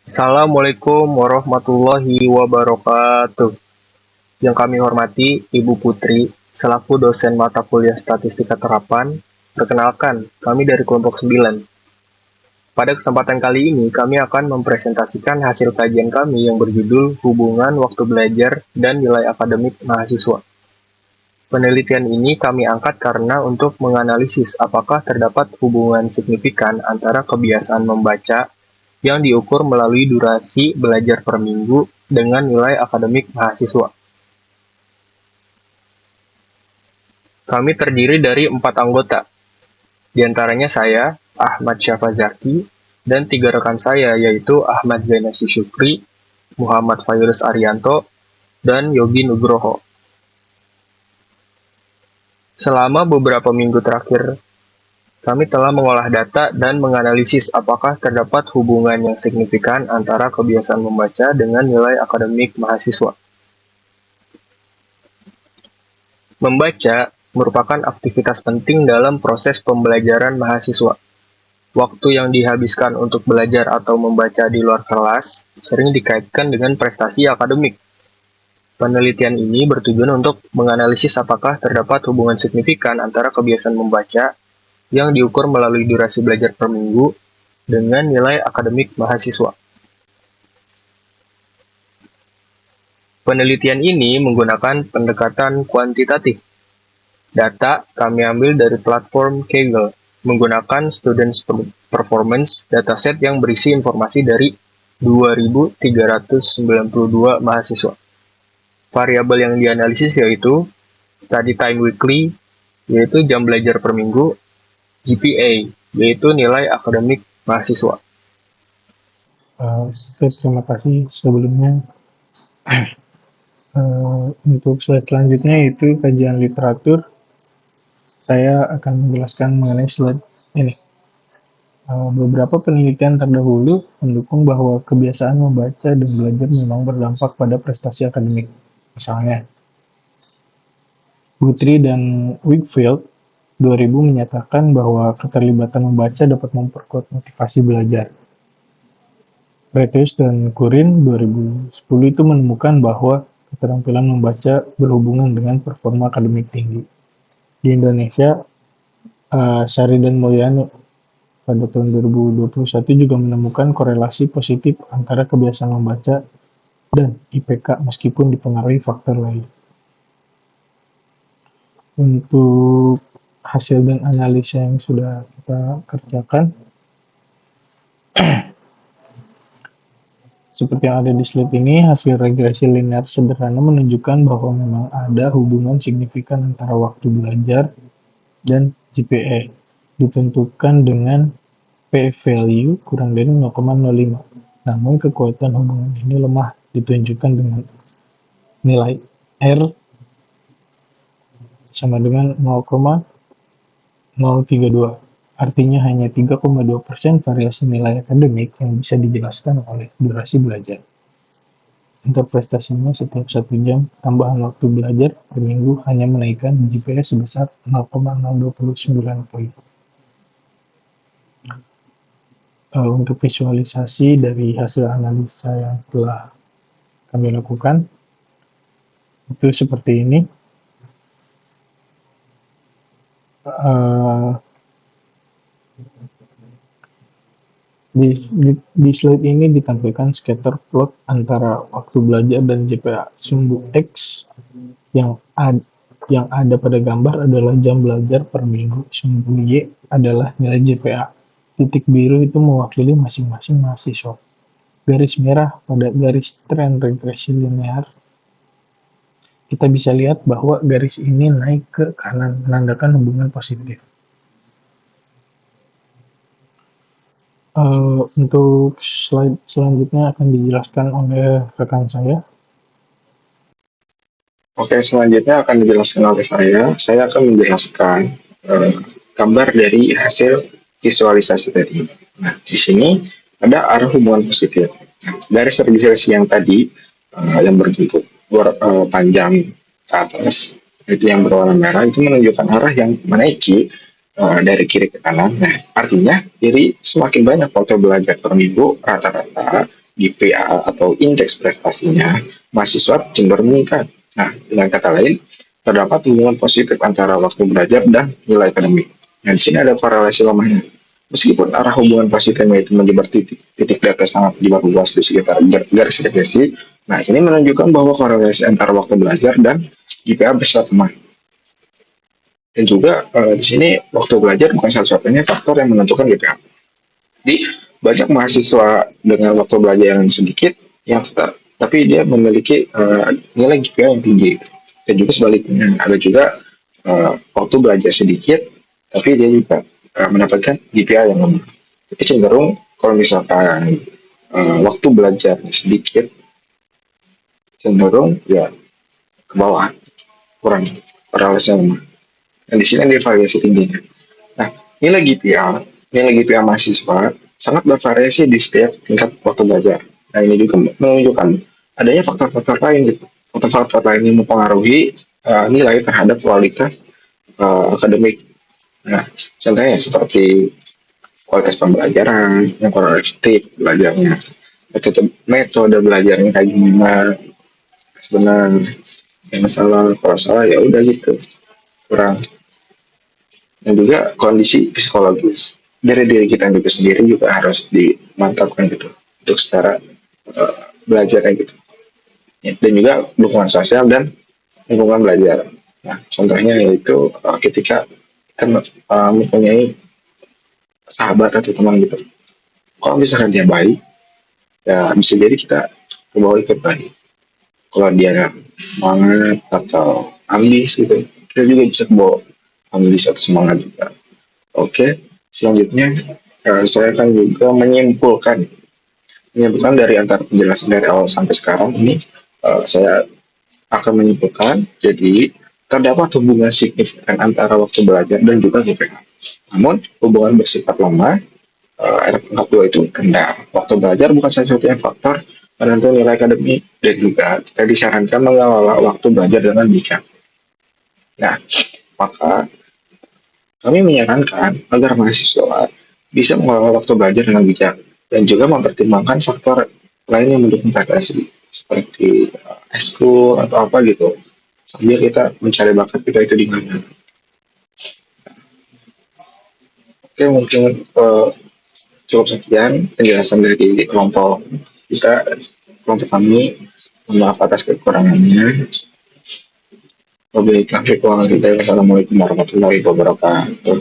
Assalamualaikum warahmatullahi wabarakatuh. Yang kami hormati Ibu Putri, selaku dosen mata kuliah Statistika Terapan. Perkenalkan, kami dari kelompok 9. Pada kesempatan kali ini, kami akan mempresentasikan hasil kajian kami yang berjudul Hubungan Waktu Belajar dan Nilai Akademik Mahasiswa. Penelitian ini kami angkat karena untuk menganalisis apakah terdapat hubungan signifikan antara kebiasaan membaca yang diukur melalui durasi belajar per minggu dengan nilai akademik mahasiswa. Kami terdiri dari 4 anggota, di antaranya saya, Ahmad Syafazaki, dan 3 rekan saya yaitu Ahmad Zainasi Syukri, Muhammad Fairuz Arianto, dan Yogi Nugroho. Selama beberapa minggu terakhir, kami telah mengolah data dan menganalisis apakah terdapat hubungan yang signifikan antara kebiasaan membaca dengan nilai akademik mahasiswa. Membaca merupakan aktivitas penting dalam proses pembelajaran mahasiswa. Waktu yang dihabiskan untuk belajar atau membaca di luar kelas sering dikaitkan dengan prestasi akademik. Penelitian ini bertujuan untuk menganalisis apakah terdapat hubungan signifikan antara kebiasaan membaca yang diukur melalui durasi belajar per minggu dengan nilai akademik mahasiswa. Penelitian ini menggunakan pendekatan kuantitatif. Data kami ambil dari platform Kaggle menggunakan Students Performance Dataset yang berisi informasi dari 2.392 mahasiswa. Variabel yang dianalisis yaitu Study Time Weekly, yaitu jam belajar per minggu, GPA, yaitu nilai akademik mahasiswa. Terima kasih sebelumnya. Untuk slide selanjutnya yaitu kajian literatur. Saya akan menjelaskan mengenai slide ini. Beberapa penelitian terdahulu mendukung bahwa kebiasaan membaca dan belajar memang berdampak pada prestasi akademik. Misalnya, Guthrie dan Wakefield 2000 menyatakan bahwa keterlibatan membaca dapat memperkuat motivasi belajar. Rettius dan Kurin 2010 itu menemukan bahwa keterampilan membaca berhubungan dengan performa akademik tinggi. Di Indonesia, Sari dan Mulyani pada tahun 2021 juga menemukan korelasi positif antara kebiasaan membaca dan IPK meskipun dipengaruhi faktor lain. Untuk hasil dan analisa yang sudah kita kerjakan, seperti yang ada di slide ini, hasil regresi linear sederhana menunjukkan bahwa memang ada hubungan signifikan antara waktu belajar dan GPA, ditentukan dengan p-value kurang dari 0,05. Namun kekuatan hubungan ini lemah, ditunjukkan dengan nilai R sama dengan 0,032. Artinya hanya 3,2% variasi nilai akademik yang bisa dijelaskan oleh durasi belajar. Interpretasinya setiap 1 jam tambahan waktu belajar per minggu hanya menaikkan GPA sebesar 0,029 poin. Untuk visualisasi dari hasil analisa yang telah kami lakukan, itu seperti ini. Di slide ini ditampilkan scatter plot antara waktu belajar dan GPA. Sumbu X yang ada pada gambar adalah jam belajar per minggu. Sumbu Y adalah nilai GPA. Titik biru itu mewakili masing-masing mahasiswa. Garis merah pada garis tren regresi linear. Kita bisa lihat bahwa garis ini naik ke kanan, menandakan hubungan positif. Untuk slide selanjutnya akan dijelaskan oleh rekan saya. Oke, selanjutnya akan dijelaskan oleh saya. Saya akan menjelaskan gambar dari hasil visualisasi tadi. Nah, di sini ada arah hubungan positif. Garis regresi yang tadi yang berbentuk panjang ke atas, itu yang berwarna merah, itu menunjukkan arah yang menaiki dari kiri ke kanan. Nah, artinya jadi semakin banyak waktu belajar per minggu rata-rata GPA atau indeks prestasinya, mahasiswa cenderung meningkat. Nah, dengan kata lain, terdapat hubungan positif antara waktu belajar dan nilai akademik. Nah, di sini ada korelasi lemahnya. Meskipun arah hubungan positifnya itu menyebar titik di atas sangat menyebar luas di sekitar garis definisi, nah ini menunjukkan bahwa korelasi antara waktu belajar dan GPA bersifat lemah. Dan juga di sini waktu belajar bukan satu-satunya faktor yang menentukan GPA. Jadi banyak mahasiswa dengan waktu belajar yang sedikit, yang tetap, tapi dia memiliki nilai GPA yang tinggi. Dan juga sebaliknya, ada juga waktu belajar sedikit, tapi dia juga mendapatkan GPA yang lemah. Jadi cenderung kalau misalkan waktu belajar sedikit, cenderung ya ke bawah, kurang korelasi yang lemah. Dan di sini ada variasi tingginya. Nah, nilai GPA mahasiswa sangat bervariasi di setiap tingkat waktu belajar. Nah, ini juga menunjukkan adanya faktor-faktor lain gitu. Faktor-faktor lain yang mempengaruhi nilai terhadap kualitas akademik. Nah, contohnya seperti kualitas pembelajaran, yang kurang efektif belajarnya, metode belajarnya kayak gimana, sebenarnya yang salah, kalau salah ya udah gitu, kurang. Dan juga kondisi psikologis dari diri kita sendiri juga harus dimantapkan gitu untuk secara belajarnya gitu. Dan juga dukungan sosial dan lingkungan belajar. Nah, contohnya yaitu ketika kita mempunyai sahabat atau teman gitu. Kalau misalkan dia baik, ya bisa jadi kita ke bawah ikut baik. Kalau dia semangat atau ambis gitu, kita juga bisa ke bawah ambis atau semangat juga. Oke, selanjutnya saya akan juga menyimpulkan dari antara penjelasan dari awal sampai sekarang ini, saya akan menyimpulkan jadi terdapat hubungan signifikan antara waktu belajar dan juga GPA. Namun hubungan bersifat lemah, R pangkat 2 itu rendah. Waktu belajar bukan satu-satunya faktor penentu nilai akademik, dan juga kita disarankan mengelola waktu belajar dengan bijak. Nah, maka kami menyarankan agar mahasiswa bisa mengelola waktu belajar dengan bijak dan juga mempertimbangkan faktor lain yang mendukung prestasi seperti ekskul atau apa gitu, sambil kita mencari bakat kita itu di mana. Oke, mungkin cukup sekian penjelasan dari kelompok kami. Mohon maaf atas kekurangannya. Wabillahi taufiq wal hidayah. Wassalamualaikum warahmatullahi wabarakatuh.